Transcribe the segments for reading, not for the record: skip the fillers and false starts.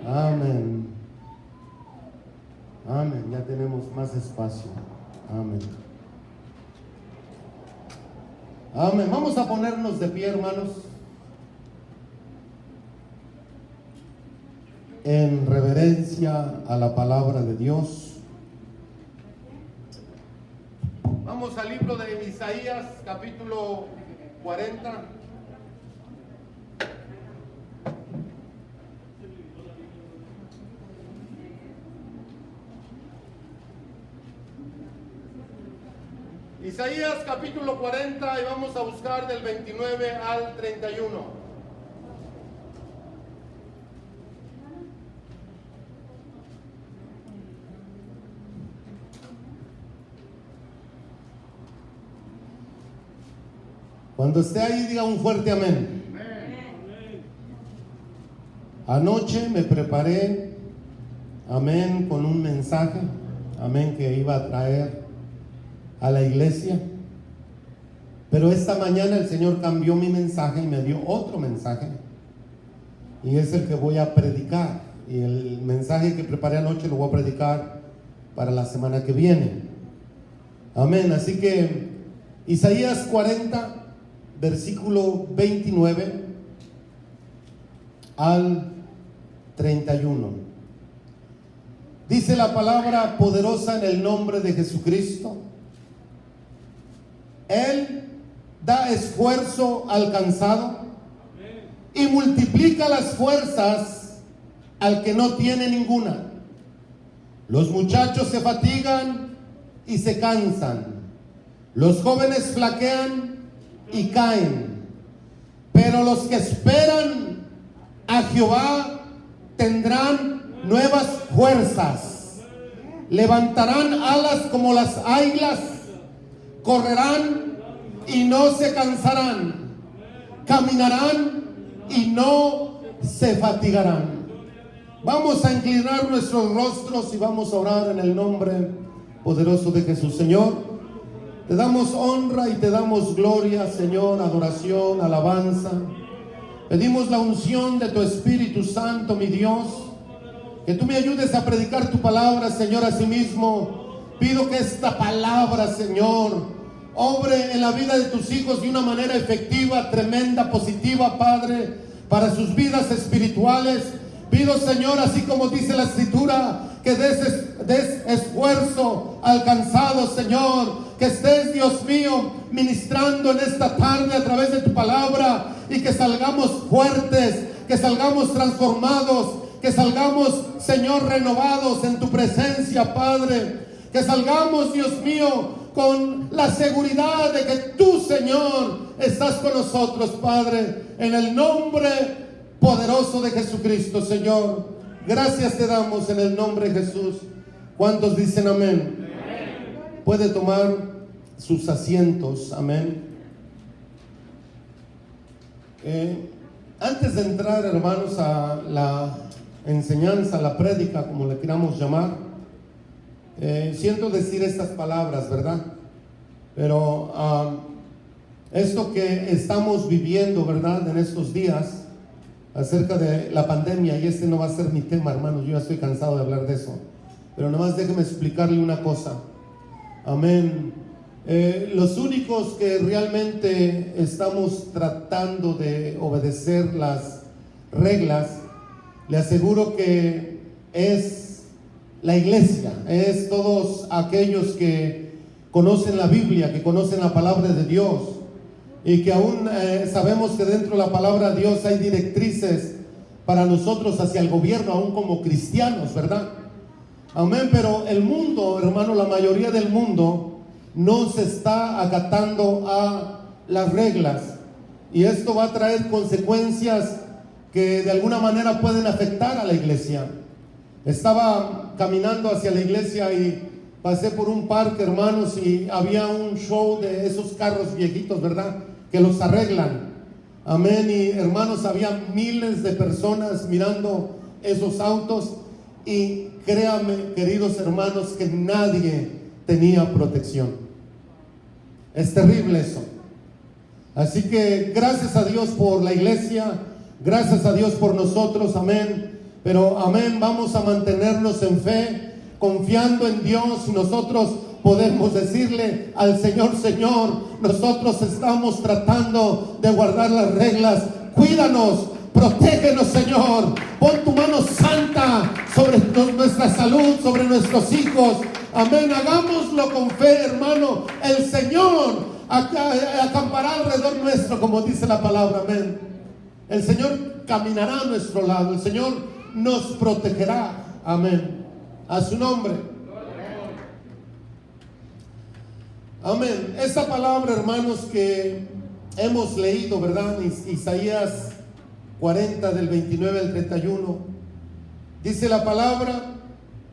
Amén. Amén. Ya tenemos más espacio. Amén. Amén. Vamos a ponernos de pie, hermanos, en reverencia a la palabra de Dios. Vamos al libro de Isaías, capítulo 40. Isaías capítulo 40 y vamos a buscar del 29 al 31. Cuando esté ahí, diga un fuerte amén. Anoche me preparé, amén, con un mensaje, amén, que iba a traer a la iglesia. Pero esta mañana el Señor cambió mi mensaje y me dio otro mensaje. Y es el que voy a predicar. Y el mensaje que preparé anoche lo voy a predicar para la semana que viene. Amén. Así que Isaías 40, versículo 29 al 31. Dice la palabra poderosa en el nombre de Jesucristo. Él da esfuerzo al cansado y multiplica las fuerzas al que no tiene ninguna. Los muchachos se fatigan y se cansan. Los jóvenes flaquean y caen. Pero los que esperan a Jehová tendrán nuevas fuerzas. Levantarán alas como las águilas. Correrán y no se cansarán. Caminarán y no se fatigarán. Vamos a inclinar nuestros rostros y vamos a orar en el nombre poderoso de Jesús. Señor, te damos honra y te damos gloria, Señor, adoración, alabanza. Pedimos la unción de tu Espíritu Santo, mi Dios, que tú me ayudes a predicar tu palabra, Señor. Asimismo, pido que esta palabra, Señor, obre en la vida de tus hijos de una manera efectiva, tremenda, positiva, Padre, para sus vidas espirituales. Pido, Señor, así como dice la Escritura, que des esfuerzo al cansado, Señor. Que estés, Dios mío, ministrando en esta tarde a través de tu palabra, y que salgamos fuertes, que salgamos transformados, que salgamos, Señor, renovados en tu presencia, Padre. Que salgamos, Dios mío, con la seguridad de que tú, Señor, estás con nosotros, Padre, en el nombre poderoso de Jesucristo, Señor. Gracias te damos en el nombre de Jesús. ¿Cuántos dicen amén? Puede tomar sus asientos, amén. Antes de entrar, hermanos, a la enseñanza, a la prédica, como le queramos llamar, siento decir estas palabras, ¿verdad? Pero esto que estamos viviendo, ¿verdad?, en estos días, acerca de la pandemia, y este no va a ser mi tema, hermanos, yo ya estoy cansado de hablar de eso, pero nomás déjeme explicarle una cosa. Amén. Los únicos que realmente estamos tratando de obedecer las reglas, le aseguro que es la iglesia, es todos aquellos que conocen la Biblia, que conocen la palabra de Dios, y que aún sabemos que dentro de la palabra de Dios hay directrices para nosotros hacia el gobierno, aún como cristianos, ¿verdad? Amén. Pero el mundo, hermano, la mayoría del mundo no se está acatando a las reglas, y esto va a traer consecuencias que de alguna manera pueden afectar a la iglesia. Estaba caminando hacia la iglesia y pasé por un parque, hermanos, y había un show de esos carros viejitos, ¿verdad?, que los arreglan. Amén. Y hermanos, había miles de personas mirando esos autos, y créanme, queridos hermanos, que nadie tenía protección. Es terrible eso. Así que gracias a Dios por la iglesia, gracias a Dios por nosotros, amén. Pero amén, vamos a mantenernos en fe, confiando en Dios, y nosotros podemos decirle al Señor: Señor, nosotros estamos tratando de guardar las reglas, cuídanos, protégenos, Señor, pon tu mano santa sobre nuestra salud, sobre nuestros hijos. Amén, hagámoslo con fe, hermano. El Señor acampará alrededor nuestro, como dice la palabra. Amén. El Señor caminará a nuestro lado, el Señor nos protegerá. Amén. A su nombre. Amén. Esta palabra, hermanos, que hemos leído, ¿verdad? Isaías 40 del 29 al 31. Dice la palabra: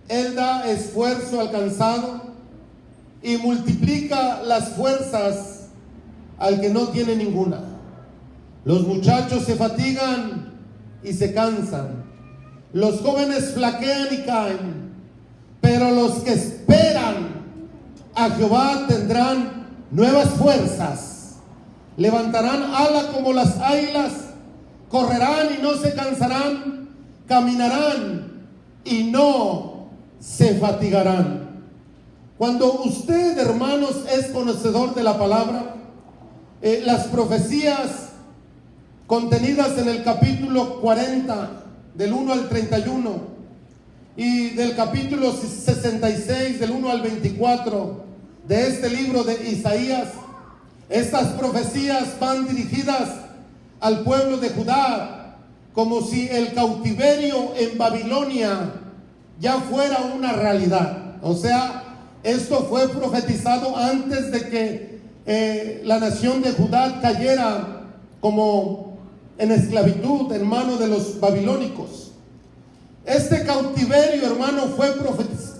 Él da esfuerzo al cansado y multiplica las fuerzas al que no tiene ninguna. Los muchachos se fatigan y se cansan, los jóvenes flaquean y caen, pero los que esperan a Jehová tendrán nuevas fuerzas, levantarán ala como las águilas, correrán y no se cansarán, caminarán y no se fatigarán. Cuando usted, hermanos, es conocedor de la palabra, las profecías contenidas en el capítulo 40 del 1 al 31 y del capítulo 66 del 1 al 24 de este libro de Isaías, estas profecías van dirigidas al pueblo de Judá, como si el cautiverio en Babilonia ya fuera una realidad. O sea, esto fue profetizado antes de que la nación de Judá cayera como en esclavitud en manos de los babilónicos. Este cautiverio, hermano, fue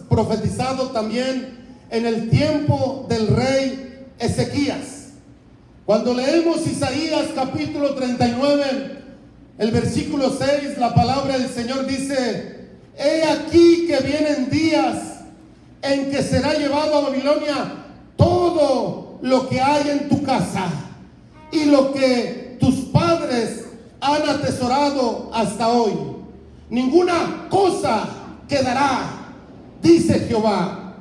profetizado también en el tiempo del rey Ezequías. Cuando leemos Isaías capítulo 39, el versículo 6, la palabra del Señor dice: He aquí que vienen días en que será llevado a Babilonia todo lo que hay en tu casa y lo que tus padres han atesorado hasta hoy. Ninguna cosa quedará, dice Jehová.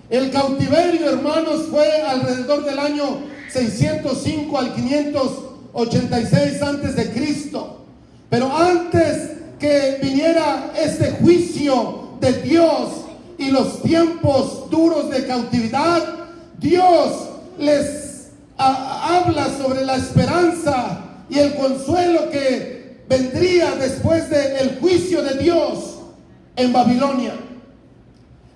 El cautiverio, hermanos, fue alrededor del año 605 al 586 antes de Cristo. Pero antes que viniera este juicio de Dios y los tiempos duros de cautividad, Dios les habla sobre la esperanza y el consuelo que vendría después del juicio de Dios en Babilonia.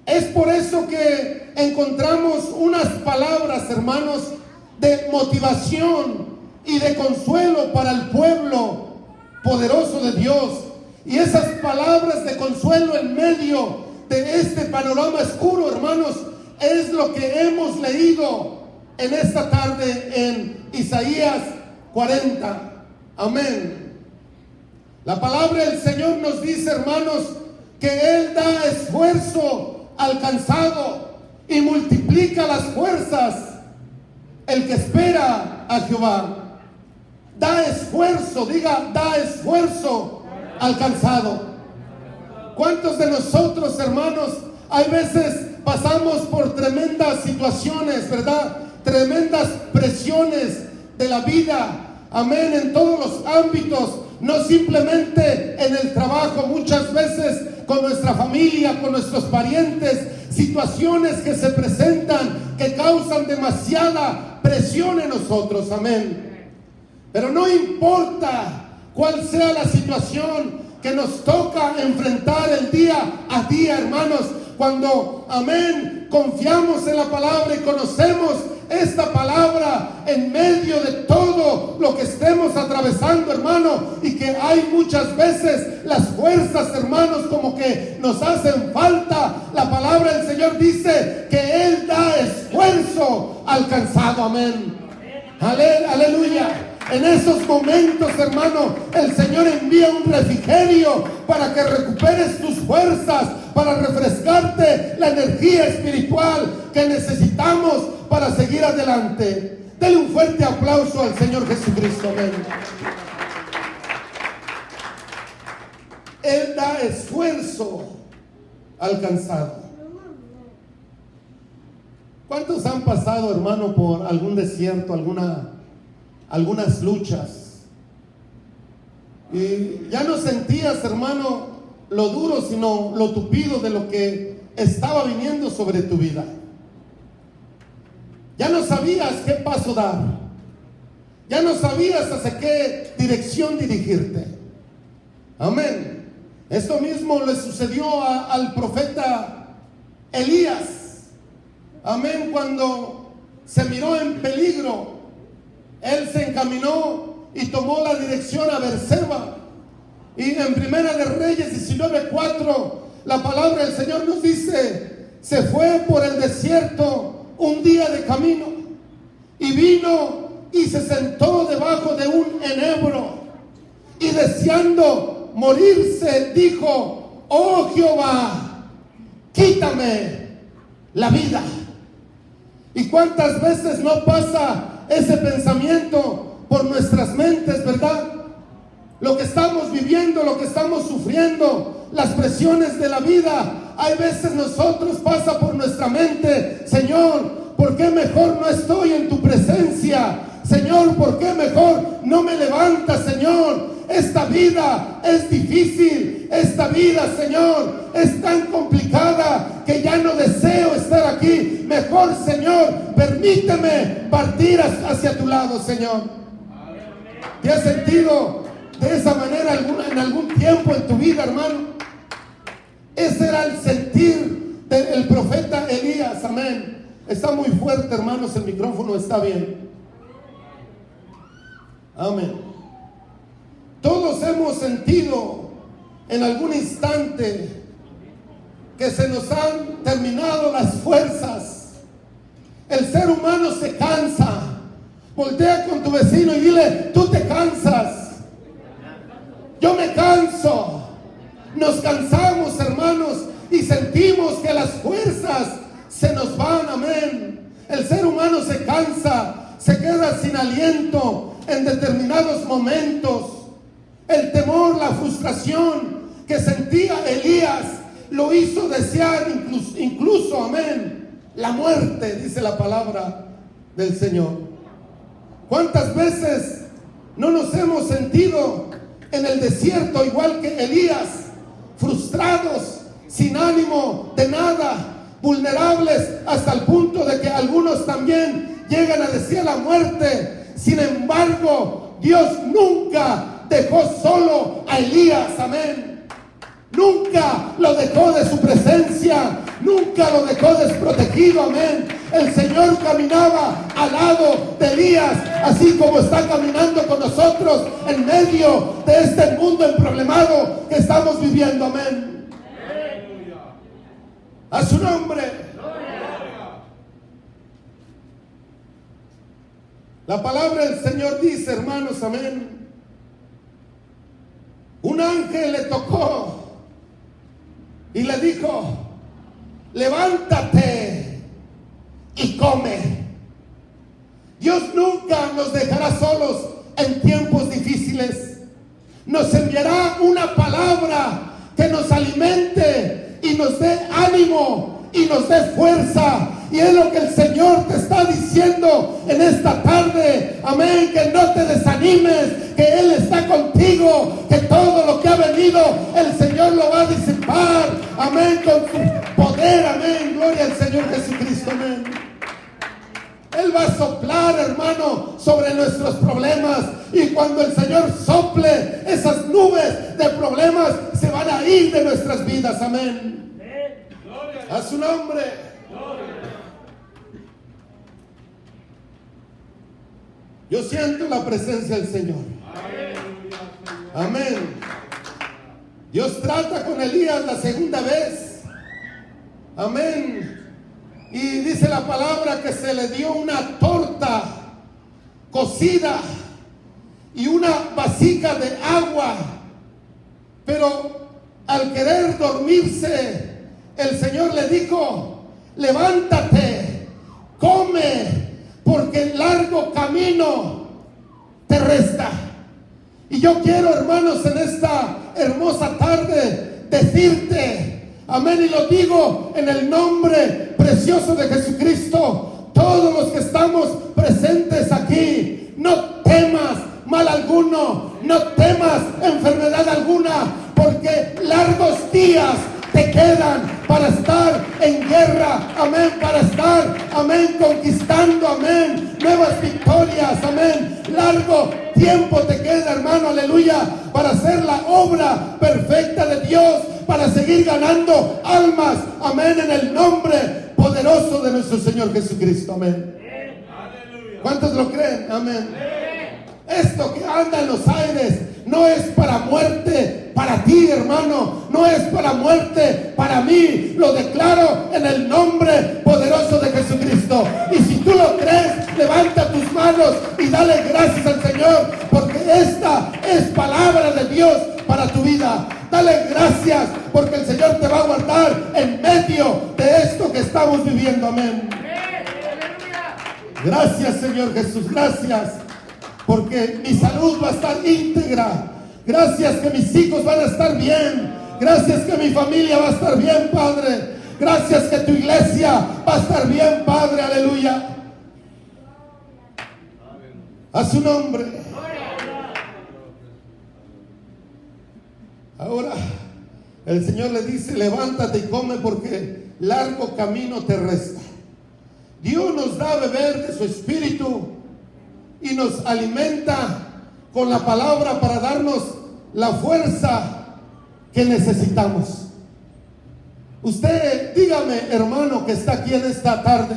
Es por eso que encontramos unas palabras, hermanos, de motivación y de consuelo para el pueblo poderoso de Dios. Y esas palabras de consuelo en medio de este panorama oscuro, hermanos, es lo que hemos leído en esta tarde en Isaías 40. Amén. La palabra del Señor nos dice, hermanos, que Él da esfuerzo al cansado y multiplica las fuerzas el que espera a Jehová. Da esfuerzo, diga, da esfuerzo al cansado. ¿Cuántos de nosotros, hermanos, hay veces pasamos por tremendas situaciones, verdad? Tremendas presiones de la vida. Amén, en todos los ámbitos, no simplemente en el trabajo, muchas veces con nuestra familia, con nuestros parientes, situaciones que se presentan que causan demasiada presión en nosotros. Amén. Pero no importa cuál sea la situación que nos toca enfrentar el día a día, hermanos, cuando, amén, confiamos en la palabra y conocemos esta palabra en medio de todo lo que estemos atravesando, hermano, y que hay muchas veces las fuerzas, hermanos, como que nos hacen falta. La palabra del Señor dice que Él da esfuerzo al cansado. Amén. Aleluya. En esos momentos, hermano, el Señor envía un refrigerio para que recuperes tus fuerzas, para refrescarte la energía espiritual que necesitamos para seguir adelante. Dele un fuerte aplauso al Señor Jesucristo. Amén. Él da esfuerzo al cansado. ¿Cuántos han pasado, hermano, por algún desierto, algunas luchas? Y ya no sentías, hermano, lo duro, sino lo tupido de lo que estaba viniendo sobre tu vida. Ya no sabías qué paso dar. Ya no sabías hacia qué dirección dirigirte. Amén. Esto mismo le sucedió al profeta Elías. Amén. Cuando se miró en peligro, él se encaminó y tomó la dirección a Berseba. Y en Primera de Reyes 19:4, la palabra del Señor nos dice: se fue por el desierto un día de camino, y vino y se sentó debajo de un enebro, y deseando morirse dijo: oh Jehová, quítame la vida. ¿Y cuántas veces no pasa ese pensamiento por nuestras mentes, verdad? Lo que estamos viviendo, lo que estamos sufriendo, las presiones de la vida, hay veces nosotros pasa por nuestra mente: Señor, ¿por qué mejor no estoy en tu presencia? Señor, ¿por qué mejor no me levantas, Señor? Esta vida es difícil, esta vida, Señor, es tan complicada que ya no deseo estar aquí. Mejor, Señor, permíteme partir hacia tu lado, Señor. ¿Te has sentido de esa manera en algún tiempo en tu vida, hermano? Ese era el sentir del profeta Elías. Amén. Está muy fuerte, hermanos, el micrófono está bien. Amén. Todos hemos sentido en algún instante que se nos han terminado las fuerzas. El ser humano se cansa. Voltea con tu vecino y dile: tú te cansas. Yo me canso. Nos cansamos, hermanos, y sentimos que las fuerzas se nos van. Amén. El ser humano se cansa, se queda sin aliento en determinados momentos. El temor, la frustración que sentía Elías lo hizo desear incluso, amén, la muerte, dice la palabra del Señor. ¿Cuántas veces no nos hemos sentido en el desierto igual que Elías, frustrados, sin ánimo de nada, vulnerables hasta el punto de que algunos también llegan a desear la muerte? Sin embargo, Dios nunca dejó solo a Elías, amén. Nunca lo dejó de su presencia, nunca lo dejó desprotegido, amén. El Señor caminaba al lado de Elías, así como está caminando con nosotros en medio de este mundo emproblemado que estamos viviendo, amén. A su nombre. La palabra del Señor dice, hermanos, amén: un ángel le tocó y le dijo: levántate y come. Dios nunca nos dejará solos en tiempos difíciles. Nos enviará una palabra que nos alimente y nos dé ánimo y nos dé fuerza. Y es lo que el Señor te está diciendo en esta tarde, amén, que no te desanimes, que Él está contigo, que todo lo que ha venido el Señor lo va a disipar, amén, con su poder, amén, gloria al Señor Jesucristo, amén. Él va a soplar, hermano, sobre nuestros problemas, y cuando el Señor sople, esas nubes de problemas se van a ir de nuestras vidas, amén. A su nombre. Yo siento la presencia del Señor. Amén. Dios trata con Elías la segunda vez. Amén. Y dice la palabra que se le dio una torta cocida y una vasija de agua. Pero al querer dormirse, el Señor le dijo: levántate, come, porque el largo camino te resta. Y yo quiero, hermanos, en hermosa tarde decirte, amén, y lo digo en el nombre precioso de Jesucristo, todos los que estamos presentes aquí, no temas mal alguno, no temas enfermedad alguna, porque largos días te quedan para estar en guerra, amén, para estar, amén, conquistando, amén, nuevas victorias, amén. Largo tiempo te queda, hermano, aleluya, para hacer la obra perfecta de Dios, para seguir ganando almas, amén, en el nombre poderoso de nuestro Señor Jesucristo, amén. ¿Cuántos lo creen? Amén. Esto que anda en los aires no es para muerte para ti, hermano, no es para muerte para mí, lo declaro en el nombre poderoso de Jesucristo. Y si tú lo crees, levanta tus manos y dale gracias al Señor, porque esta es palabra de Dios para tu vida. Dale gracias, porque el Señor te va a guardar en medio de esto que estamos viviendo, amén. Gracias, Señor Jesús, gracias, porque mi salud va a estar íntegra. Gracias que mis hijos van a estar bien. Gracias que mi familia va a estar bien, Padre. Gracias que tu iglesia va a estar bien, Padre, aleluya. A su nombre. Ahora el Señor le dice, levántate y come, porque largo camino te resta. Dios nos da a beber de su espíritu y nos alimenta con la palabra para darnos la fuerza que necesitamos. Usted, dígame, hermano, que está aquí en esta tarde,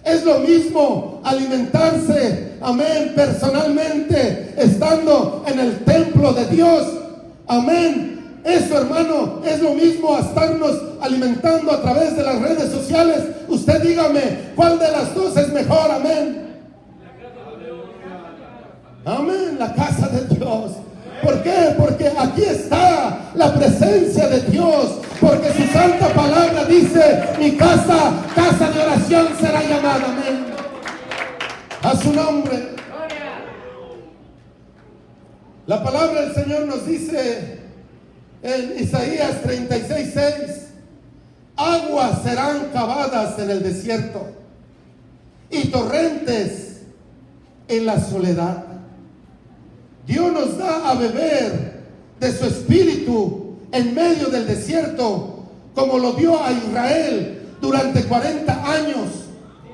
es lo mismo alimentarse, amén, personalmente, estando en el templo de Dios, amén. Eso, hermano, es lo mismo a estarnos alimentando a través de las redes sociales. Usted dígame, ¿cuál de las dos es mejor? Amén. Amén, la casa de Dios. ¿Por qué? Porque aquí está la presencia de Dios. Porque su santa palabra dice, mi casa, casa de oración será llamada. Amén. A su nombre. La palabra del Señor nos dice en Isaías 36:6, aguas serán cavadas en el desierto y torrentes en la soledad. Dios nos da a beber de su espíritu en medio del desierto, como lo dio a Israel durante 40 años.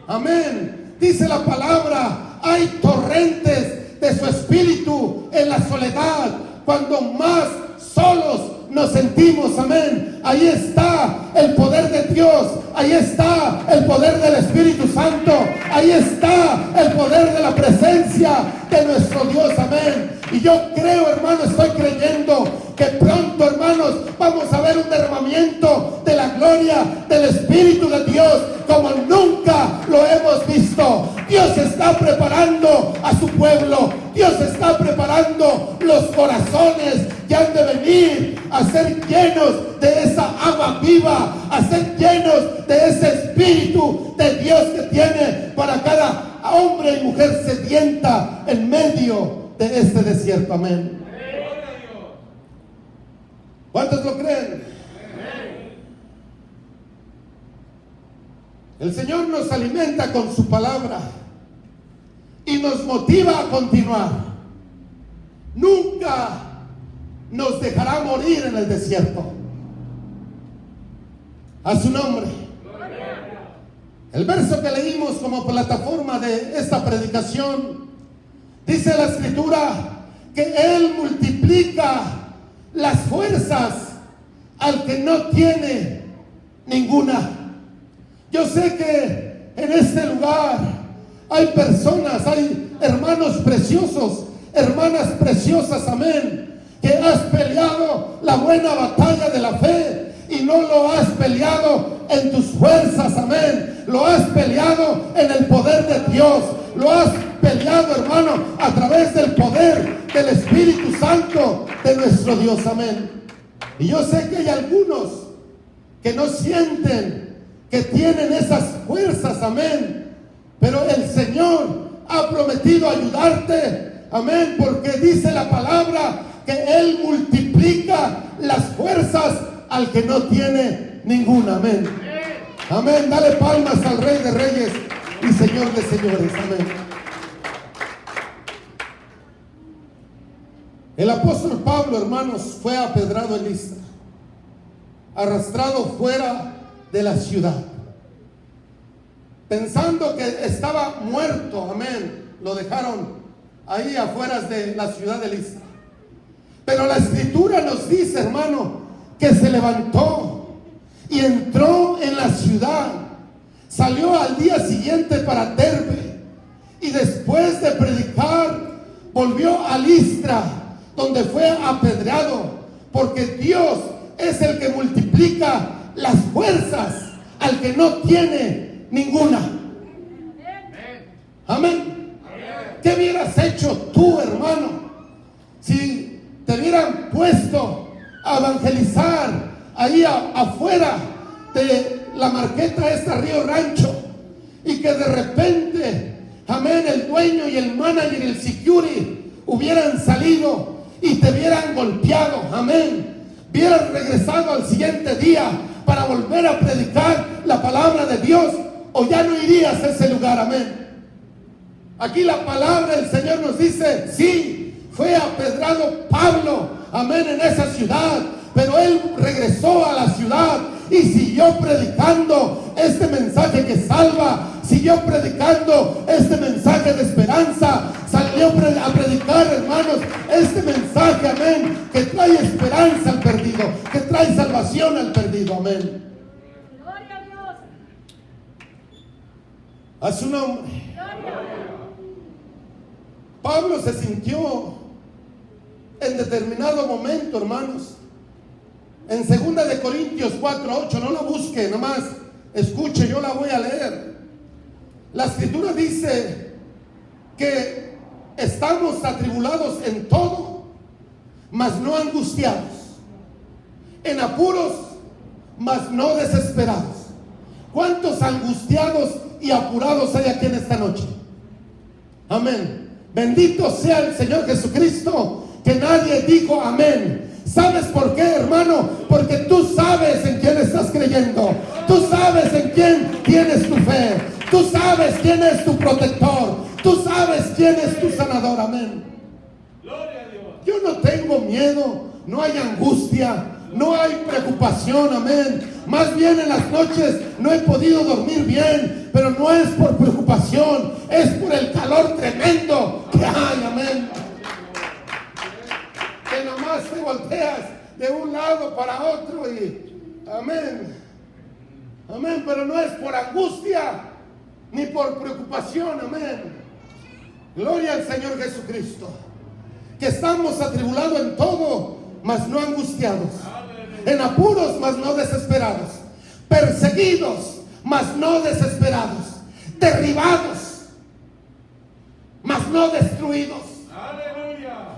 Amén. Dice la palabra, hay torrentes de su espíritu en la soledad, cuando más solos nos sentimos, amén. Ahí está el poder de Dios, ahí está el poder del Espíritu Santo, ahí está el poder de la presencia de nuestro Dios, amén. Y yo creo, hermano, estoy creyendo que pronto, hermanos, vamos a ver un derramamiento de la gloria del Espíritu de Dios como nunca lo hemos visto. Dios está preparando a su pueblo, Dios está preparando los corazones que han de venir a ser llenos de esa agua viva, a ser llenos de ese Espíritu de Dios que tiene para cada hombre y mujer sedienta en medio de este desierto, amén. ¿Cuántos lo creen? El Señor nos alimenta con su palabra y nos motiva a continuar. Nunca nos dejará morir en el desierto. A su nombre. El verso que leímos como plataforma de esta predicación, dice la Escritura que Él multiplica las fuerzas al que no tiene ninguna. Yo sé que en este lugar hay personas, hay hermanos preciosos, hermanas preciosas, amén, que has peleado la buena batalla de la fe y no lo has peleado en tus fuerzas, amén. Lo has peleado en el poder de Dios. Lo has peleado, hermano, a través del poder del Espíritu Santo de nuestro Dios, amén. Y yo sé que hay algunos que no sienten que tienen esas fuerzas, amén. Pero el Señor ha prometido ayudarte. Amén, porque dice la palabra que Él multiplica las fuerzas al que no tiene ninguna. Amén. Amén. Dale palmas al Rey de Reyes y Señor de Señores. Amén. El apóstol Pablo, hermanos, fue apedrado en Listra, arrastrado fuera de la ciudad, pensando que estaba muerto. Amén. Lo dejaron ahí afuera de la ciudad de Listra. Pero la escritura nos dice, hermano, que se levantó y entró en la ciudad. Salió al día siguiente para Derbe, y después de predicar volvió a Listra, donde fue apedreado, porque Dios es el que multiplica las fuerzas al que no tiene ninguna. Amén. ¿Qué hubieras hecho tú, hermano, si te hubieran puesto a evangelizar ahí afuera de la marqueta esta Río Rancho, y que de repente, amén, el dueño y el manager y el security hubieran salido y te hubieran golpeado? Amén. Hubieras regresado al siguiente día para volver a predicar la palabra de Dios, o ya no irías a ese lugar. Amén. Aquí la palabra del Señor nos dice, sí, fue apedrado Pablo, amén, en esa ciudad, pero él regresó a la ciudad y siguió predicando este mensaje que salva, siguió predicando este mensaje de esperanza, salió a predicar, hermanos, este mensaje, amén, que trae esperanza al perdido, que trae salvación al perdido. Amén. Gloria a Dios. A su nombre. Gloria. Pablo se sintió en determinado momento, hermanos. En 2 de Corintios 4:8, no la busque, nomás escuche, yo la voy a leer. La escritura dice que estamos atribulados en todo, mas no angustiados, en apuros, mas no desesperados. ¿Cuántos angustiados y apurados hay aquí en esta noche? Amén. Bendito sea el Señor Jesucristo, que nadie dijo amén. ¿Sabes por qué, hermano? Porque tú sabes en quién estás creyendo. Tú sabes en quién tienes tu fe. Tú sabes quién es tu protector. Tú sabes quién es tu sanador. Amén. Gloria a Dios. Yo no tengo miedo, no hay angustia, no hay preocupación. Amén. Más bien en las noches no he podido dormir bien, pero no es por preocupación, es por el calor tremendo que hay. Amén. Que nomás te volteas de un lado para otro y amén, amén, pero no es por angustia ni por preocupación. Amén. Gloria al Señor Jesucristo, que estamos atribulados en todo, mas no angustiados, en apuros, mas no desesperados, perseguidos, mas no desesperados, derribados, mas no destruidos.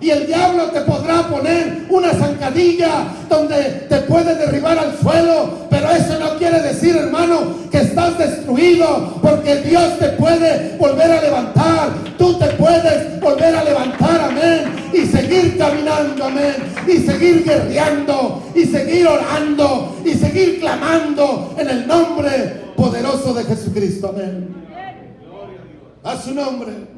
Y el diablo te podrá poner una zancadilla donde te puede derribar al suelo, pero eso no quiere decir, hermano, que estás destruido, porque Dios te puede volver a levantar. Tú te puedes volver a levantar, amén, y seguir caminando, amén, y seguir guerreando, y seguir orando, y seguir clamando en el nombre poderoso de Jesucristo. Amén. A su nombre.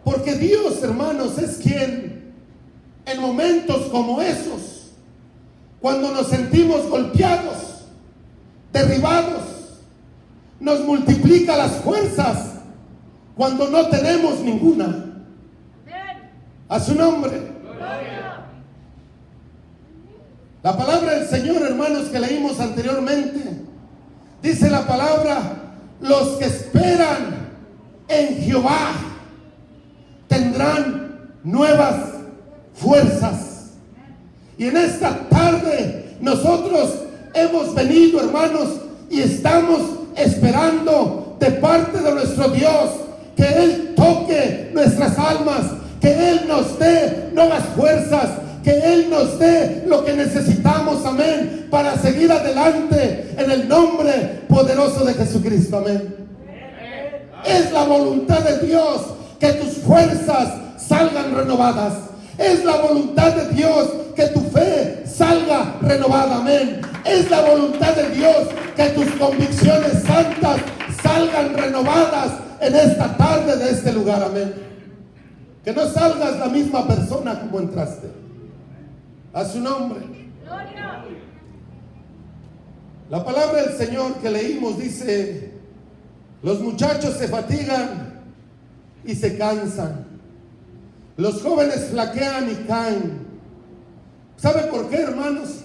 Porque Dios, hermanos, es quien en momentos como esos, cuando nos sentimos golpeados, derribados, nos multiplica las fuerzas cuando no tenemos ninguna. A su nombre. La palabra del Señor, hermanos, que leímos anteriormente, dice la palabra: los que esperan en Jehová tendrán nuevas fuerzas. Y en esta tarde nosotros hemos venido, hermanos, y estamos esperando de parte de nuestro Dios que Él toque nuestras almas, que Él nos dé nuevas fuerzas, que Él nos dé lo que necesitamos, amén, para seguir adelante en el nombre poderoso de Jesucristo, amén. Es la voluntad de Dios que tus fuerzas salgan renovadas. Es la voluntad de Dios que tu fe salga renovada, amén. Es la voluntad de Dios que tus convicciones santas salgan renovadas en esta tarde de este lugar, amén. Que no salgas la misma persona como entraste. A su nombre. Gloria. La palabra del Señor que leímos dice: los muchachos se fatigan y se cansan. Los jóvenes flaquean y caen. ¿Sabe por qué, hermanos?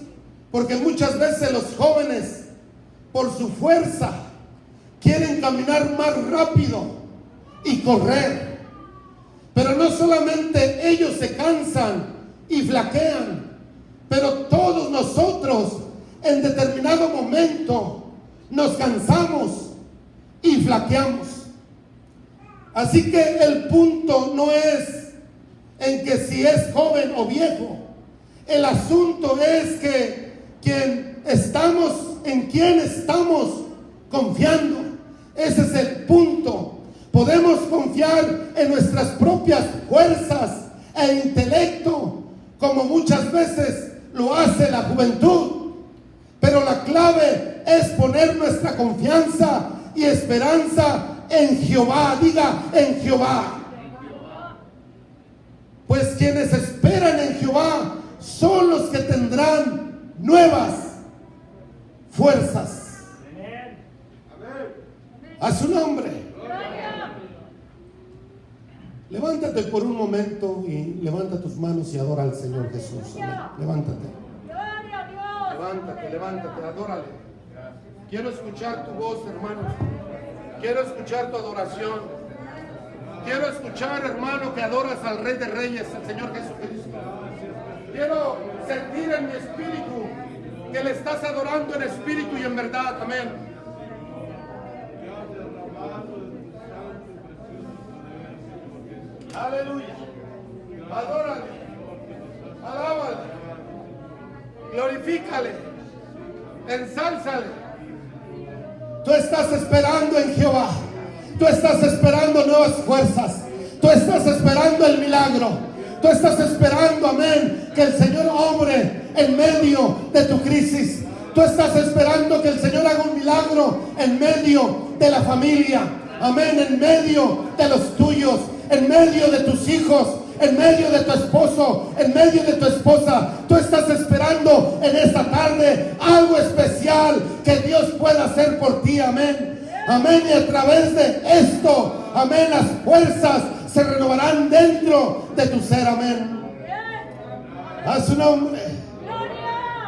Porque muchas veces los jóvenes, por su fuerza, quieren caminar más rápido y correr. Pero no solamente ellos se cansan y flaquean, pero todos nosotros en determinado momento nos cansamos y flaqueamos. Así que el punto no es en que si es joven o viejo. El asunto es que en quién estamos confiando. Ese es el punto. Podemos confiar en nuestras propias fuerzas e intelecto, como muchas veces lo hace la juventud. Pero la clave es poner nuestra confianza y esperanza en Jehová. Diga, en Jehová. Pues quienes esperan en Jehová son los que tendrán nuevas fuerzas. A su nombre. Levántate por un momento y levanta tus manos y adora al Señor Jesús. Amén. Levántate. Gloria a Dios. Levántate, levántate, adórale. Quiero escuchar tu voz, hermanos. Quiero escuchar tu adoración. Quiero escuchar, hermano, que adoras al Rey de Reyes, al Señor Jesucristo. Quiero sentir en mi espíritu que le estás adorando en espíritu y en verdad. Amén. Aleluya. Adórale. Alábale. Glorifícale. Ensálzale. Tú estás esperando en Jehová. Tú estás esperando nuevas fuerzas. Tú estás esperando el milagro. Tú estás esperando, amén, que el Señor obre en medio de tu crisis. Tú estás esperando que el Señor haga un milagro en medio de la familia. Amén, en medio de los tuyos, en medio de tus hijos, en medio de tu esposo, en medio de tu esposa. Tú estás esperando en esta tarde algo especial que Dios pueda hacer por ti. Amén. Amén, y a través de esto, amén, las fuerzas se renovarán dentro de tu ser, amén. A su nombre.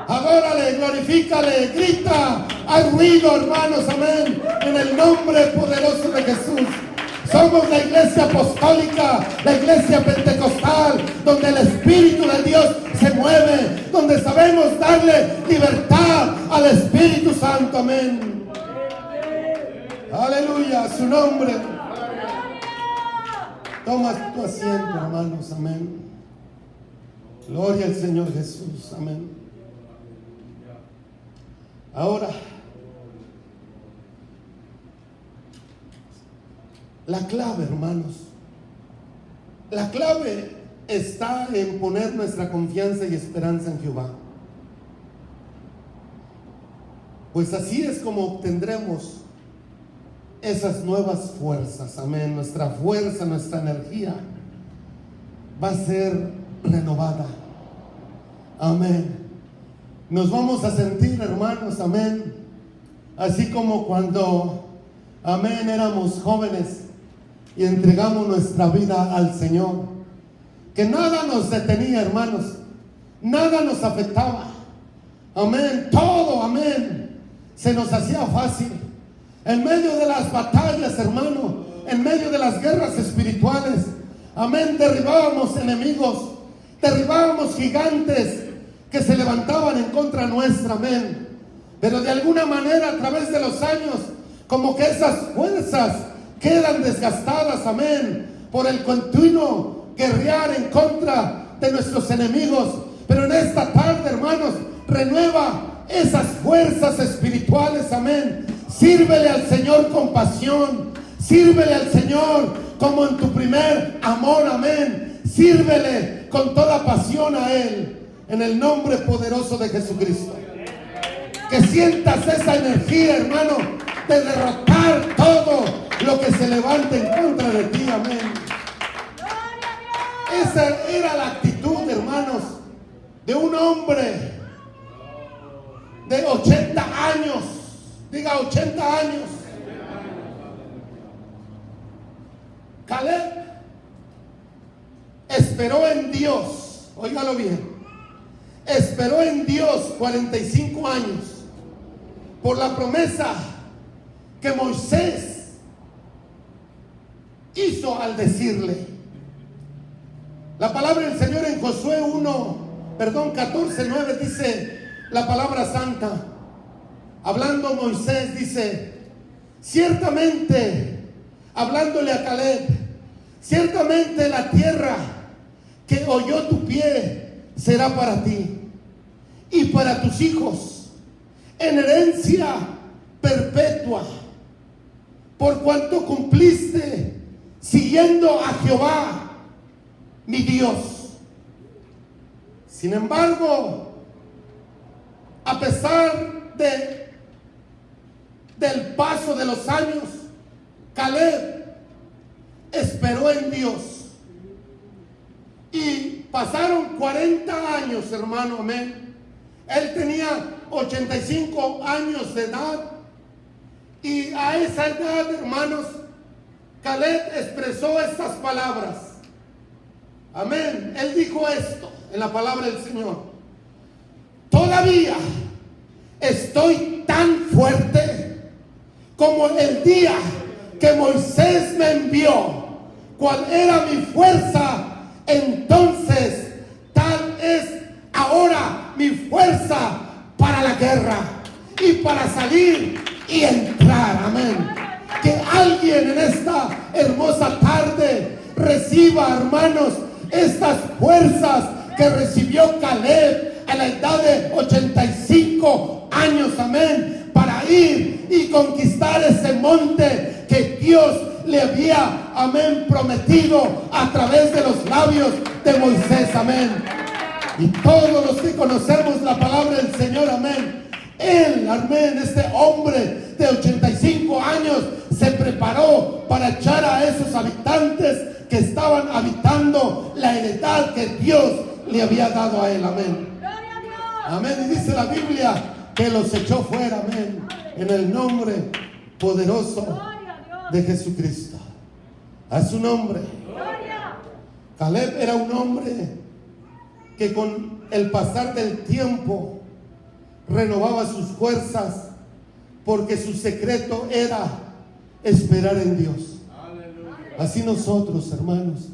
Adórale, glorifícale, grita, haz ruido, hermanos, amén, en el nombre poderoso de Jesús. Somos la iglesia apostólica, la iglesia pentecostal, donde el Espíritu de Dios se mueve, donde sabemos darle libertad al Espíritu Santo, amén. Aleluya, a su nombre. Toma tu asiento, hermanos, amén. Gloria al Señor Jesús, amén. Ahora, la clave, hermanos, la clave está en poner nuestra confianza y esperanza en Jehová. Pues así es como obtendremos esas nuevas fuerzas, amén. Nuestra fuerza, nuestra energía va a ser renovada, amén. Nos vamos a sentir, hermanos, amén, así como cuando, amén, éramos jóvenes y entregamos nuestra vida al Señor, que nada nos detenía, hermanos, nada nos afectaba, amén, todo, amén, se nos hacía fácil. En medio de las batallas, hermano, en medio de las guerras espirituales, amén, derribábamos enemigos, derribábamos gigantes que se levantaban en contra nuestra, amén. Pero de alguna manera, a través de los años, como que esas fuerzas quedan desgastadas, amén, por el continuo guerrear en contra de nuestros enemigos. Pero en esta tarde, hermanos, renueva esas fuerzas espirituales, amén. Sírvele al Señor con pasión. Sírvele al Señor como en tu primer amor, amén. Sírvele con toda pasión a Él, en el nombre poderoso de Jesucristo. Que sientas esa energía, hermano, de derrotar todo lo que se levante en contra de ti, amén. Esa era la actitud, hermanos, de un hombre de 80 años. Diga 80 años. Caleb esperó en Dios. Óigalo bien. Esperó en Dios 45 años por la promesa que Moisés hizo al decirle. La palabra del Señor en Josué 14:9 dice la palabra santa. Hablando Moisés dice: ciertamente, hablándole a Caleb, ciertamente la tierra que oyó tu pie será para ti y para tus hijos en herencia perpetua, por cuanto cumpliste siguiendo a Jehová mi Dios. Sin embargo, a pesar del paso de los años, Caleb esperó en Dios. Y pasaron 40 años, hermano, amén. Él tenía 85 años de edad. Y a esa edad, hermanos, Caleb expresó estas palabras. Amén. Él dijo esto en la palabra del Señor: todavía estoy tan fuerte como el día que Moisés me envió. ¿Cuál era mi fuerza entonces? Tal es ahora mi fuerza para la guerra y para salir y entrar. Amén. Que alguien en esta hermosa tarde reciba, hermanos, estas fuerzas que recibió Caleb a la edad de 85 años, amén, para ir y conquistar ese monte que Dios le había, amén, prometido a través de los labios de Moisés, amén. Y todos los que conocemos la palabra del Señor, amén, él, amén, este hombre de 85 años se preparó para echar a esos habitantes que estaban habitando la heredad que Dios le había dado a él, amén. Amén. Y dice la Biblia que los echó fuera, amén, en el nombre poderoso de Jesucristo. A su nombre. Caleb era un hombre que con el pasar del tiempo renovaba sus fuerzas, porque su secreto era esperar en Dios. Así nosotros, hermanos,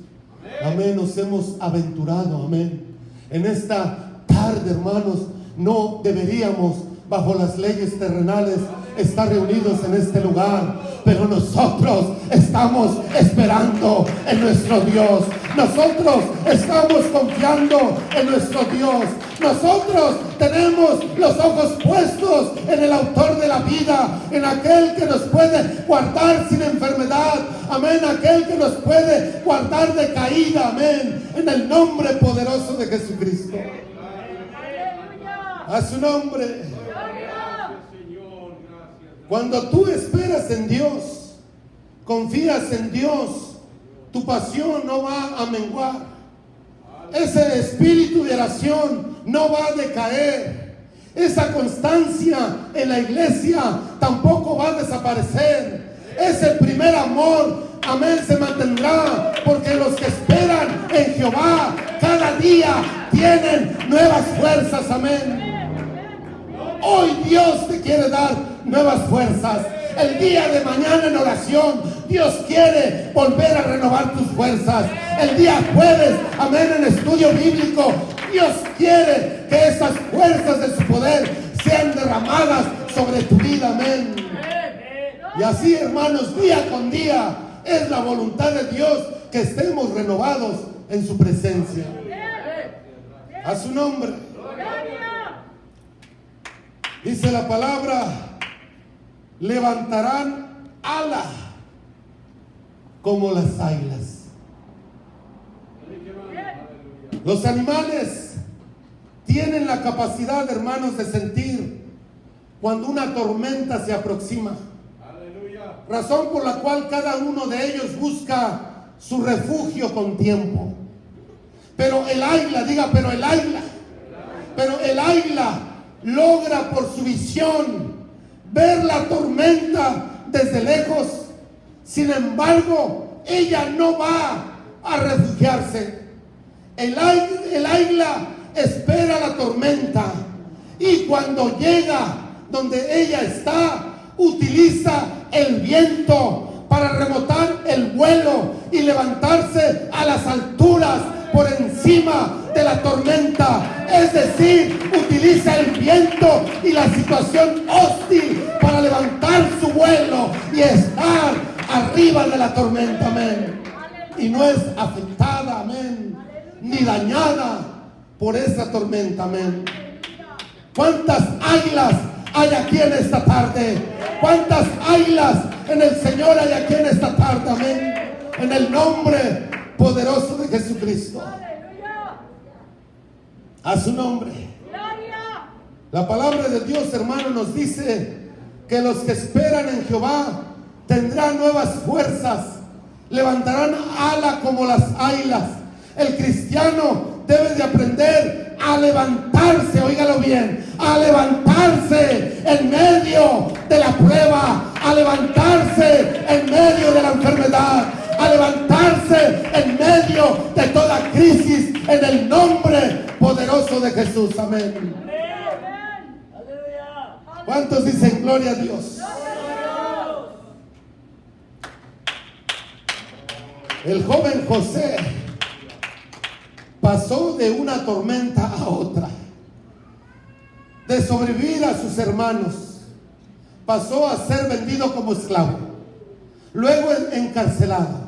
amén, nos hemos aventurado, amén. En esta tarde, hermanos, no deberíamos, bajo las leyes terrenales, estar reunidos en este lugar, pero nosotros estamos esperando en nuestro Dios. Nosotros estamos confiando en nuestro Dios. Nosotros tenemos los ojos puestos en el autor de la vida, en aquel que nos puede guardar sin enfermedad, amén, aquel que nos puede guardar de caída, amén, en el nombre poderoso de Jesucristo. A su nombre. Cuando tú esperas en Dios, confías en Dios, tu pasión no va a menguar. Ese espíritu de oración no va a decaer. Esa constancia en la iglesia tampoco va a desaparecer. Ese primer amor, amén, se mantendrá, porque los que esperan en Jehová cada día tienen nuevas fuerzas, amén. Hoy Dios te quiere dar nuevas fuerzas. El día de mañana en oración, Dios quiere volver a renovar tus fuerzas. El día jueves, amén, en estudio bíblico, Dios quiere que esas fuerzas de su poder sean derramadas sobre tu vida, amén. Y así, hermanos, día con día es la voluntad de Dios que estemos renovados en su presencia. A su nombre. Gloria. Dice la palabra, levantarán ala como las águilas. Los animales tienen la capacidad, hermanos, de sentir cuando una tormenta se aproxima. Razón por la cual cada uno de ellos busca su refugio con tiempo. Pero el águila, diga, pero el águila logra por su visión ver la tormenta desde lejos. Sin embargo, ella no va a refugiarse. El águila espera la tormenta y cuando llega donde ella está, utiliza el viento para remontar el vuelo y levantarse a las alturas por encima de la tormenta. Es decir, utiliza el viento y la situación hostil para levantar su vuelo y estar arriba de la tormenta, amén. Y no es afectada, amén, ni dañada por esa tormenta, amén. ¿Cuántas águilas hay aquí en esta tarde? ¿Cuántas águilas en el Señor hay aquí en esta tarde? Amén. En el nombre poderoso de Jesucristo. Aleluya. A su nombre. Gloria. La palabra de Dios, hermano, nos dice que los que esperan en Jehová tendrán nuevas fuerzas, levantarán ala como las águilas. El cristiano debe de aprender a levantarse, óigalo bien, a levantarse en medio de la prueba, a levantarse en medio de la enfermedad, a levantarse en medio de toda crisis, en el nombre poderoso de Jesús, amén. Amén. ¿Cuántos dicen gloria a Dios? El joven José pasó de una tormenta a otra, de sobrevivir a sus hermanos, pasó a ser vendido como esclavo, luego encarcelado,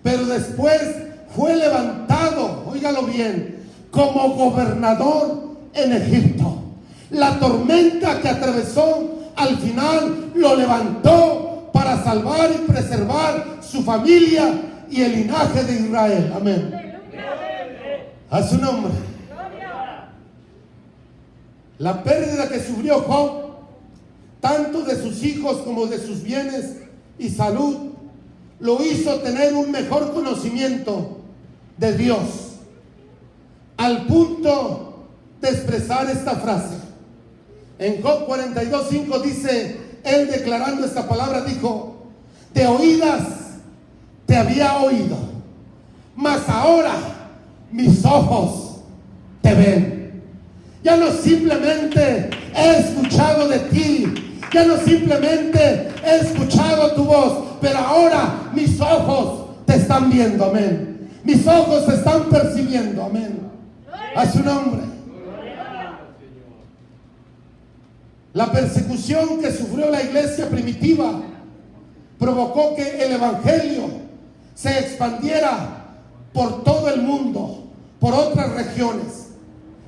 pero después fue levantado, óigalo bien, como gobernador en Egipto. La tormenta que atravesó al final lo levantó para salvar y preservar su familia y el linaje de Israel, amén. A su nombre. La pérdida que sufrió Job, tanto de sus hijos como de sus bienes y salud, lo hizo tener un mejor conocimiento de Dios, al punto de expresar esta frase. En Job 42:5 dice, él declarando esta palabra dijo, de oídas te había oído, mas ahora mis ojos te ven. Ya no simplemente he escuchado de ti, ya no simplemente he escuchado tu voz, pero ahora mis ojos te están viendo, amén. Mis ojos te están percibiendo, amén. A su nombre. La persecución que sufrió la iglesia primitiva provocó que el evangelio se expandiera por todo el mundo, por otras regiones.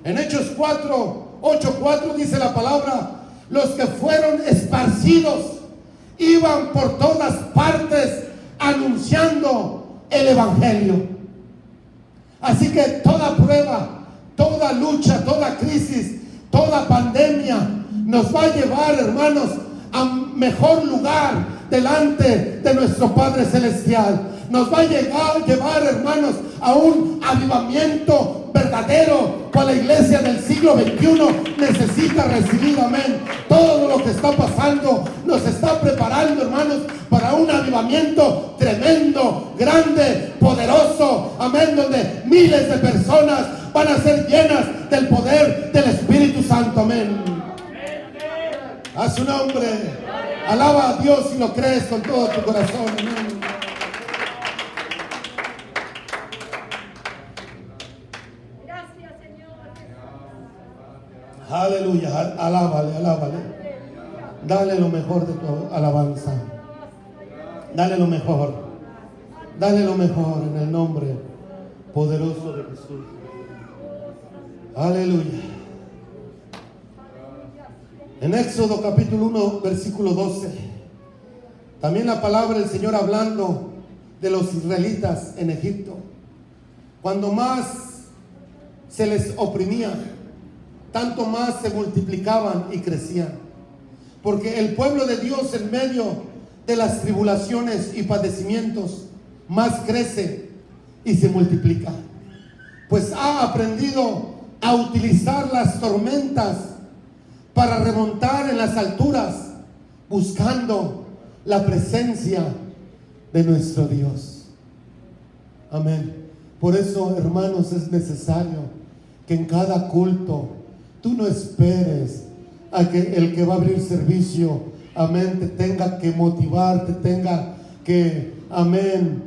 En Hechos 8:4 dice la palabra, los que fueron esparcidos iban por todas partes anunciando el evangelio. Así que toda prueba, toda lucha, toda crisis, toda pandemia nos va a llevar, hermanos, a mejor lugar delante de nuestro Padre Celestial. Nos va a llevar, hermanos, a un avivamiento verdadero que la iglesia del siglo XXI necesita recibir, amén. Todo lo que está pasando nos está preparando, hermanos, para un avivamiento tremendo, grande, poderoso, amén, donde miles de personas van a ser llenas del poder del Espíritu Santo, amén. A su nombre. Alaba a Dios si lo crees con todo tu corazón, amén. Gracias, Señor. Aleluya, alábale, alábale. Dale lo mejor de tu alabanza. Dale lo mejor. Dale lo mejor en el nombre poderoso de Jesús. Aleluya. En Éxodo capítulo 1, versículo 12, también la palabra del Señor hablando de los israelitas en Egipto. Cuando más se les oprimía, tanto más se multiplicaban y crecían. Porque el pueblo de Dios, en medio de las tribulaciones y padecimientos, más crece y se multiplica. Pues ha aprendido a utilizar las tormentas para remontar en las alturas, buscando la presencia de nuestro Dios. Amén. Por eso, hermanos, es necesario que en cada culto tú no esperes a que el que va a abrir servicio, amén, te tenga que motivar, te tenga que, amén,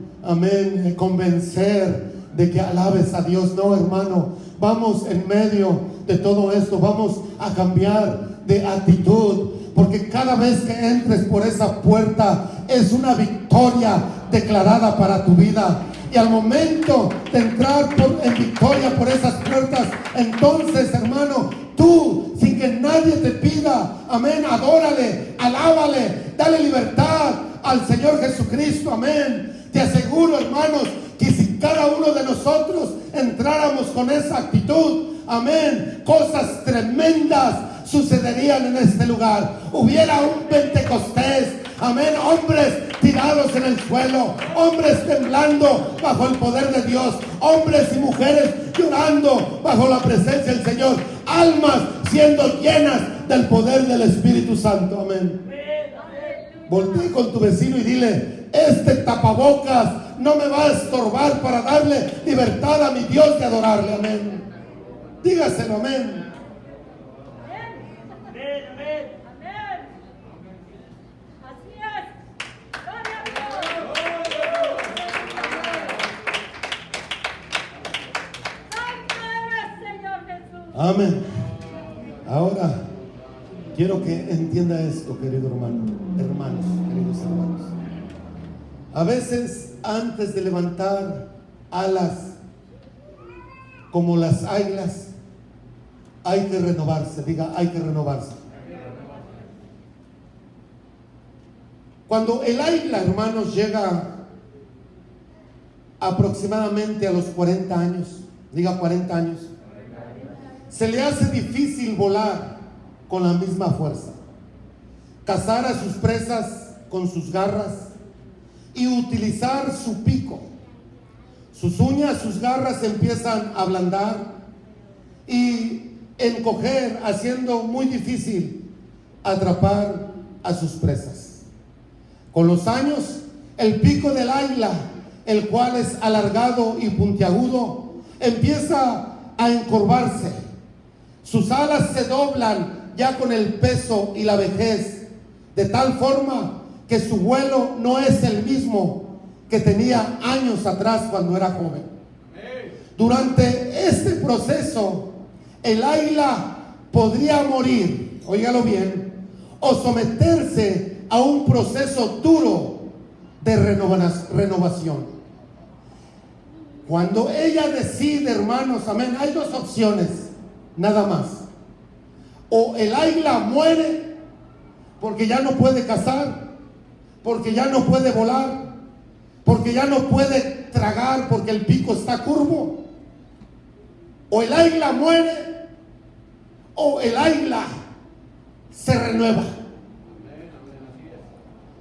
convencer de que alabes a Dios. No, hermano, vamos en medio de todo esto, vamos a cambiar de actitud, porque cada vez que entres por esa puerta es una victoria declarada para tu vida. Y al momento de entrar en victoria por esas puertas, entonces, hermano, tú, sin que nadie te pida, amén, adórale, alábale, dale libertad al Señor Jesucristo, amén. Te aseguro, hermanos, que si cada uno de nosotros entráramos con esa actitud, amén, cosas tremendas sucederían en este lugar. Hubiera un Pentecostés, amén, hombres tirados en el suelo, hombres temblando bajo el poder de Dios, hombres y mujeres llorando bajo la presencia del Señor, almas siendo llenas del poder del Espíritu Santo, amén. Voltee con tu vecino y dile: este tapabocas no me va a estorbar para darle libertad a mi Dios de adorarle, amén. Dígaselo, amén. Así es. Gloria a Dios. Santo eres, Señor Jesús. Amén. Ahora quiero que entienda esto, querido hermano, hermanos, queridos hermanos. A veces, antes de levantar alas como las águilas, hay que renovarse. Diga, hay que renovarse. Cuando el águila, hermanos, llega aproximadamente a los 40 años, diga 40 años, se le hace difícil volar con la misma fuerza, cazar a sus presas con sus garras y utilizar su pico. Sus uñas, sus garras empiezan a ablandar y encoger, haciendo muy difícil atrapar a sus presas. Con los años, el pico del águila, el cual es alargado y puntiagudo, empieza a encorvarse. Sus alas se doblan ya con el peso y la vejez, de tal forma que su vuelo no es el mismo que tenía años atrás cuando era joven. Durante este proceso, el águila podría morir, óigalo bien, o someterse a un proceso duro de renovación. Cuando ella decide, hermanos, amén, hay dos opciones, nada más. O el águila muere porque ya no puede cazar, porque ya no puede volar, porque ya no puede tragar porque el pico está curvo. O el águila muere, o el águila se renueva.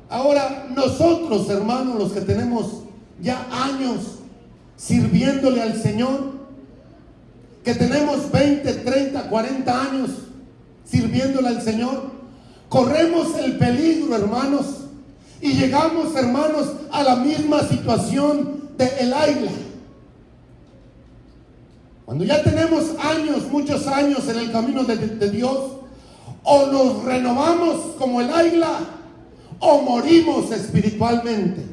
Ahora, nosotros, hermanos, los que tenemos ya años sirviéndole al Señor, que tenemos 20, 30, 40 años sirviéndole al Señor, corremos el peligro, hermanos, y llegamos, hermanos, a la misma situación de el águila. Cuando ya tenemos años, muchos años en el camino de Dios, o nos renovamos como el águila, o morimos espiritualmente.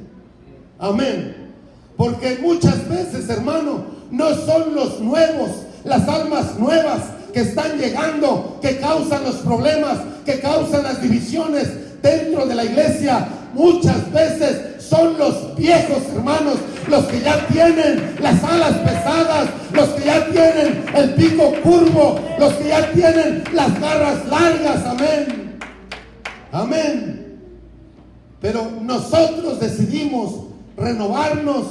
Amén. Porque muchas veces, hermano, no son los nuevos, las almas nuevas que están llegando, que causan los problemas, que causan las divisiones dentro de la iglesia. Muchas veces son los viejos, hermanos, los que ya tienen las alas pesadas, los que ya tienen tienen el pico curvo, los que ya tienen las garras largas, amén. Amén. Pero nosotros decidimos renovarnos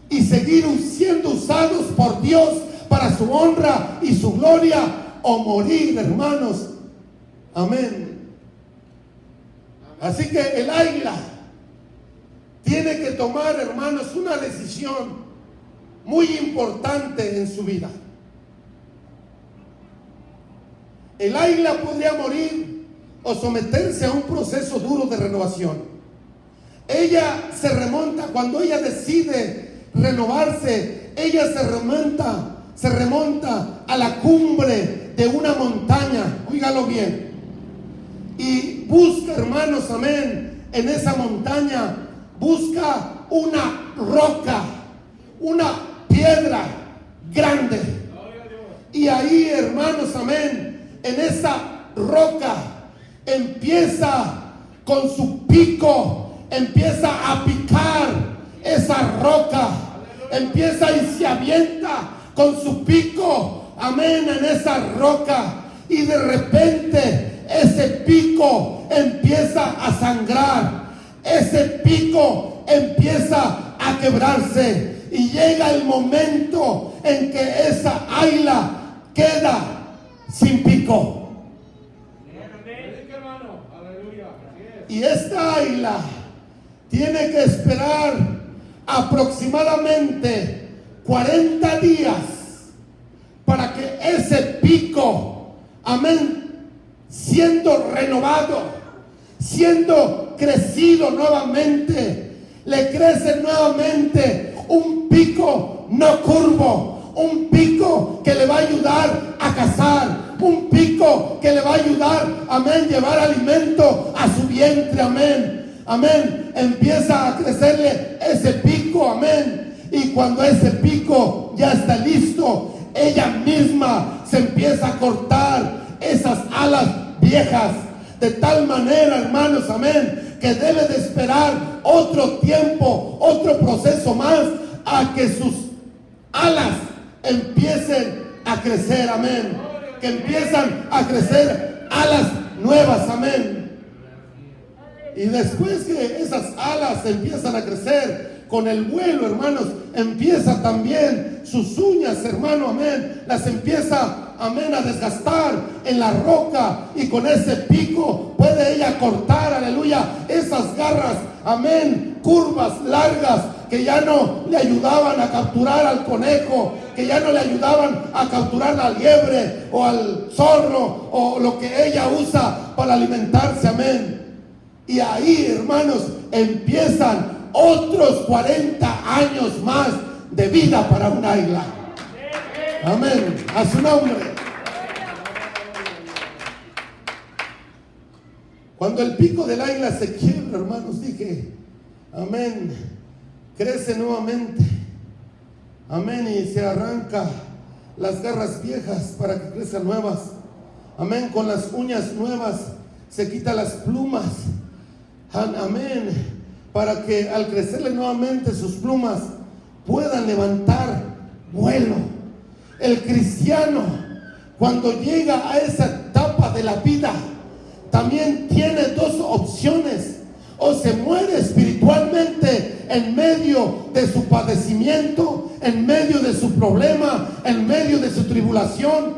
y seguir siendo usados por Dios para su honra y su gloria, o morir, hermanos. Amén. Así que el águila tiene que tomar, hermanos, una decisión muy importante en su vida. El águila podría morir o someterse a un proceso duro de renovación. Ella se remonta, cuando ella decide renovarse, ella se remonta a la cumbre de una montaña, óigalo bien, y busca, hermanos, amén, en esa montaña busca una roca, una piedra grande, y ahí, hermanos, amén, en esa roca empieza con su pico, empieza a picar esa roca, empieza y se avienta con su pico, amén, en esa roca, y de repente ese pico empieza a sangrar, ese pico empieza a quebrarse, y llega el momento en que esa águila queda sin pico. Y esta águila tiene que esperar aproximadamente 40 días para que ese pico, amén, siendo renovado, siendo crecido nuevamente, le crece nuevamente un pico no curvo, un pico que le va a ayudar a cazar, un pico que le va a ayudar, amén, llevar alimento a su vientre, amén, amén. Empieza a crecerle ese pico, amén, y cuando ese pico ya está listo, ella misma se empieza a cortar esas alas viejas, de tal manera, hermanos, amén, que debe de esperar otro tiempo, otro proceso más, a que sus alas empiecen a crecer, amén, que empiezan a crecer alas nuevas, amén. Y después que esas alas empiezan a crecer, con el vuelo, hermanos, empieza también sus uñas, hermano, amén, las empieza, amén, a desgastar en la roca, y con ese pico puede ella cortar, aleluya, esas garras, amén, curvas, largas, que ya no le ayudaban a capturar al conejo, que ya no le ayudaban a capturar la liebre o al zorro o lo que ella usa para alimentarse, amén. Y ahí, hermanos, empiezan otros 40 años más de vida para un águila. Amén, a su nombre. Cuando el pico del águila se quiebra, hermanos, dije, amén, crece nuevamente, amén, y se arranca las garras viejas para que crezcan nuevas, amén, con las uñas nuevas se quita las plumas, amén, para que al crecerle nuevamente sus plumas puedan levantar vuelo. El cristiano, cuando llega a esa etapa de la vida, también tiene dos opciones: o se muere espiritualmente en medio de su padecimiento, en medio de su problema, en medio de su tribulación,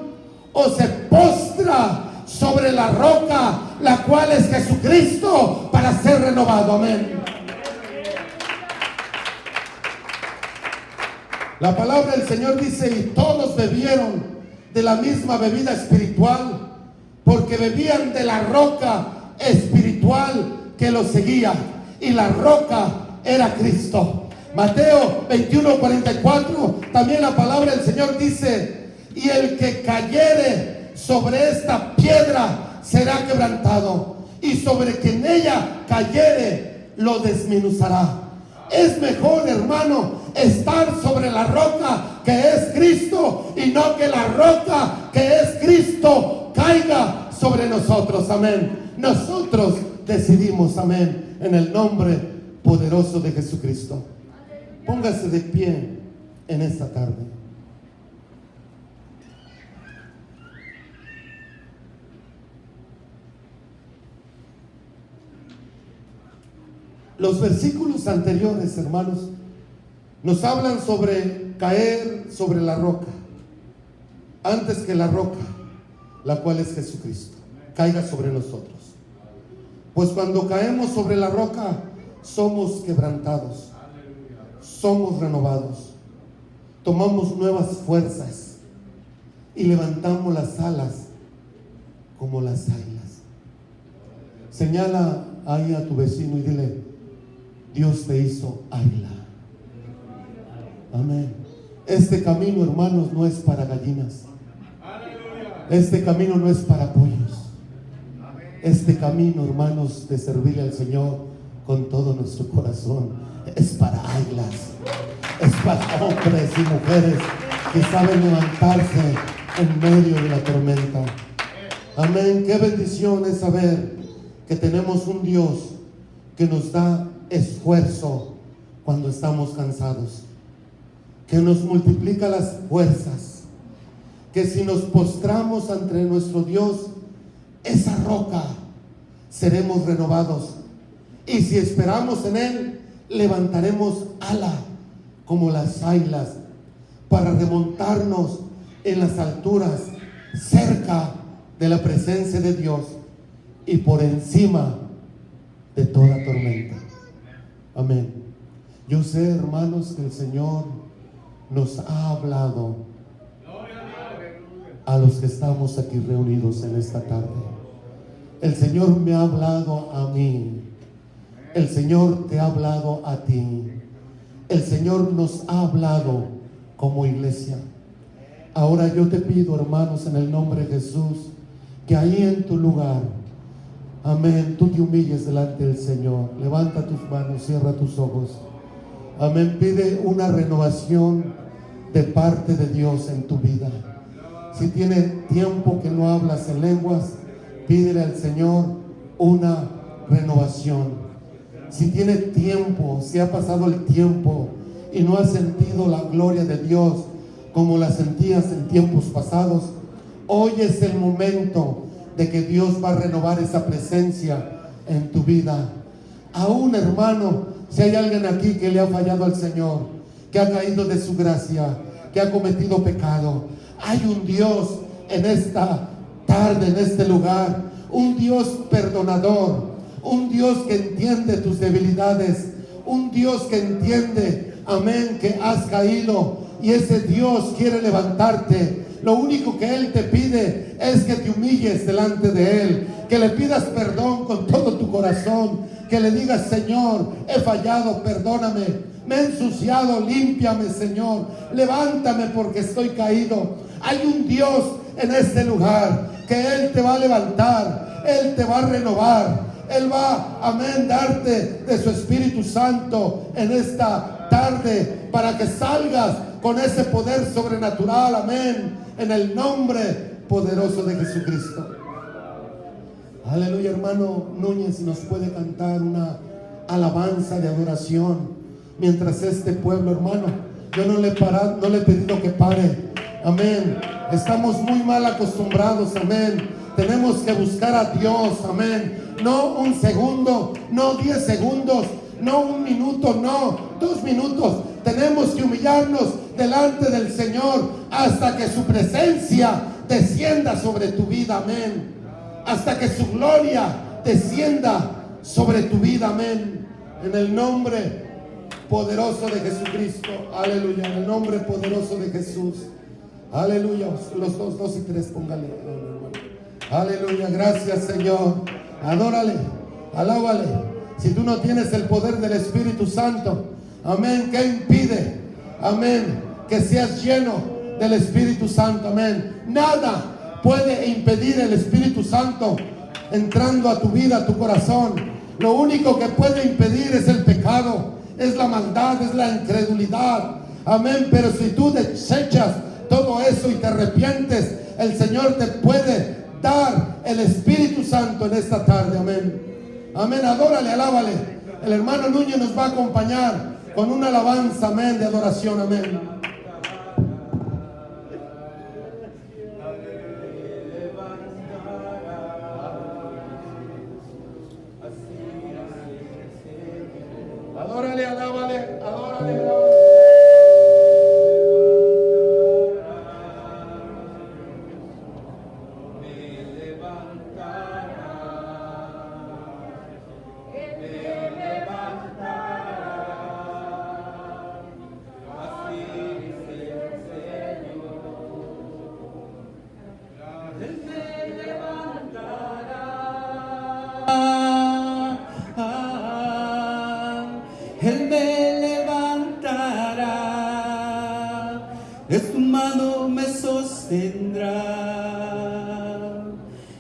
o se postra sobre la roca, la cual es Jesucristo, para ser renovado. Amén. La palabra del Señor dice: y todos bebieron de la misma bebida espiritual, porque bebían de la roca espiritual que los seguía, y la roca era Cristo. Mateo 21:44, también la palabra del Señor dice: y el que cayere sobre esta piedra será quebrantado, y sobre quien ella cayere lo desmenuzará. Es mejor, hermano, estar sobre la roca que es Cristo, y no que la roca que es Cristo caiga sobre nosotros. Amén. Nosotros decidimos, amén, en el nombre poderoso de Jesucristo. Póngase de pie en esta tarde. Los versículos anteriores, hermanos, nos hablan sobre caer sobre la roca, antes que la roca, la cual es Jesucristo, caiga sobre nosotros. Pues cuando caemos sobre la roca, somos quebrantados, somos renovados, tomamos nuevas fuerzas y levantamos las alas como las águilas. Señala ahí a tu vecino y dile: Dios te hizo águila. Amén. Este camino, hermanos, no es para gallinas. Este camino no es para pollos. Este camino, hermanos, de servirle al Señor con todo nuestro corazón, es para águilas. Es para hombres y mujeres que saben levantarse en medio de la tormenta. Amén. Qué bendición es saber que tenemos un Dios que nos da esfuerzo cuando estamos cansados, que nos multiplica las fuerzas, que si nos postramos ante nuestro Dios, esa roca, seremos renovados, y si esperamos en Él, levantaremos ala como las águilas para remontarnos en las alturas, cerca de la presencia de Dios y por encima de toda tormenta. Amén. Yo sé, hermanos, que el Señor nos ha hablado a los que estamos aquí reunidos en esta tarde. El Señor me ha hablado a mí. El Señor te ha hablado a ti. El Señor nos ha hablado como iglesia. Ahora yo te pido, hermanos, en el nombre de Jesús, que ahí en tu lugar, amén, tú te humilles delante del Señor. Levanta tus manos, cierra tus ojos. Amén. Pide una renovación de parte de Dios en tu vida. Si tiene tiempo que no hablas en lenguas, pídele al Señor una renovación. Si tiene tiempo, si ha pasado el tiempo y no has sentido la gloria de Dios como la sentías en tiempos pasados, hoy es el momento de que Dios va a renovar esa presencia en tu vida. Aún, hermano, si hay alguien aquí que le ha fallado al Señor, que ha caído de su gracia, que ha cometido pecado, hay un Dios en esta tarde, en este lugar, un Dios perdonador, un Dios que entiende tus debilidades, un Dios que entiende, amén, que has caído, y ese Dios quiere levantarte. Lo único que Él te pide es que te humilles delante de Él, que le pidas perdón con todo tu corazón, que le digas: Señor, he fallado, perdóname, me he ensuciado, límpiame, Señor, levántame porque estoy caído. Hay un Dios en este lugar que Él te va a levantar, Él te va a renovar, Él va, amén, darte de su Espíritu Santo en esta tarde para que salgas con ese poder sobrenatural, amén, en el nombre poderoso de Jesucristo. Aleluya. Hermano Núñez, si nos puede cantar una alabanza de adoración mientras este pueblo, hermano, yo no le he pedido que pare, amén. Estamos muy mal acostumbrados, amén. Tenemos que buscar a Dios, amén. No un segundo, no 10 segundos, no un minuto, no 2 minutos. Tenemos que humillarnos delante del Señor hasta que su presencia descienda sobre tu vida, amén. Hasta que su gloria descienda sobre tu vida, amén. En el nombre poderoso de Jesucristo, aleluya. En el nombre poderoso de Jesús, aleluya. Los 2 y 3, póngale. Aleluya, gracias, Señor. Adórale, alábale. Si tú no tienes el poder del Espíritu Santo, amén, ¿qué impide? Amén, que seas lleno del Espíritu Santo, amén. Nada puede impedir el Espíritu Santo entrando a tu vida, a tu corazón. Lo único que puede impedir es el pecado, es la maldad, es la incredulidad, amén. Pero si tú desechas todo eso y te arrepientes, el Señor te puede dar el Espíritu Santo en esta tarde, amén. Amén, adórale, alábale. El hermano Núñez nos va a acompañar con una alabanza, amén, de adoración, amén. Adórale, alábale, adórale, alábale. Él me levantará, de su mano me sostendrá.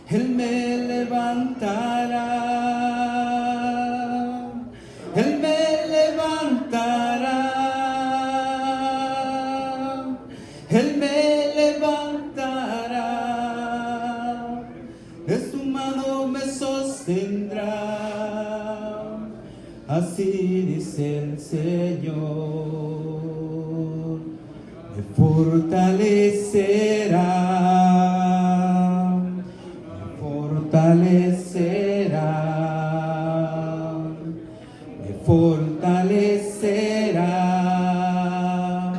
Él me levantará, Él me levantará, Él me levantará, de su mano me sostendrá. Así dice el Señor, me fortalecerá, me fortalecerá, me fortalecerá.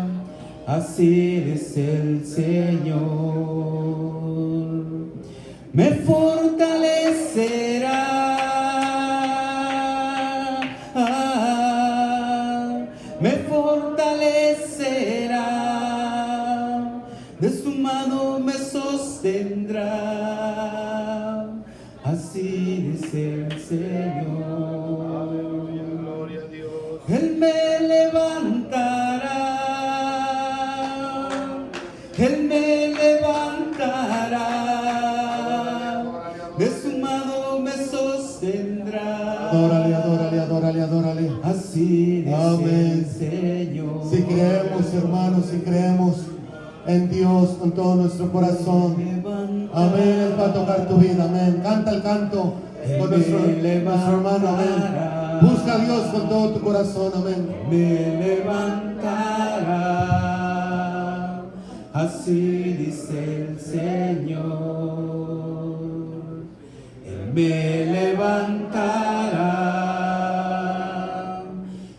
Así dice el Señor, me fortalecerá. Me fortalecerá, de su mano me sostendrá. Así dice el Señor. Gloria a Dios. Él me levantará, Él me levantará, de su mano me sostendrá. Adórale, adórale, adórale, adórale. Así dice Amén. el Señor. Si creemos, hermanos, si creemos en Dios con todo nuestro corazón, amén, Él va a tocar tu vida, amén. Canta el canto con nuestro hermano, amén. Busca a Dios con todo tu corazón, amén. Me levantará, así dice el Señor. Él me levantará,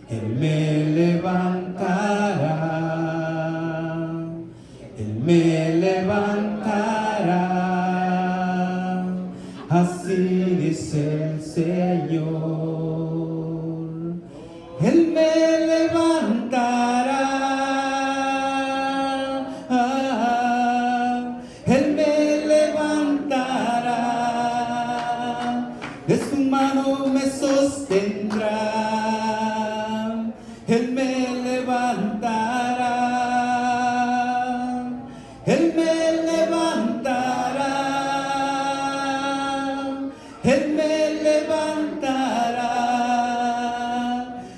Él me levantará, Él me levantará, así dice el Señor. Él me levantará, Él me levantará, de su mano me sostendrá. Él me levantará, Él me levantará, Él me levantará,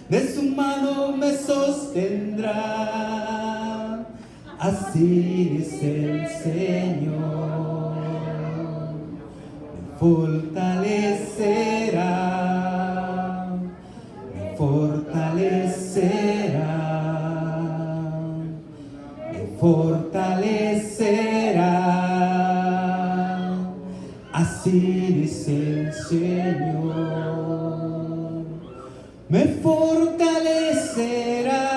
de su mano me sostendrá. Así dice el Señor, me fortalecerá, me fortalecerá, me fortalecerá. Así dice el Señor, me fortalecerá,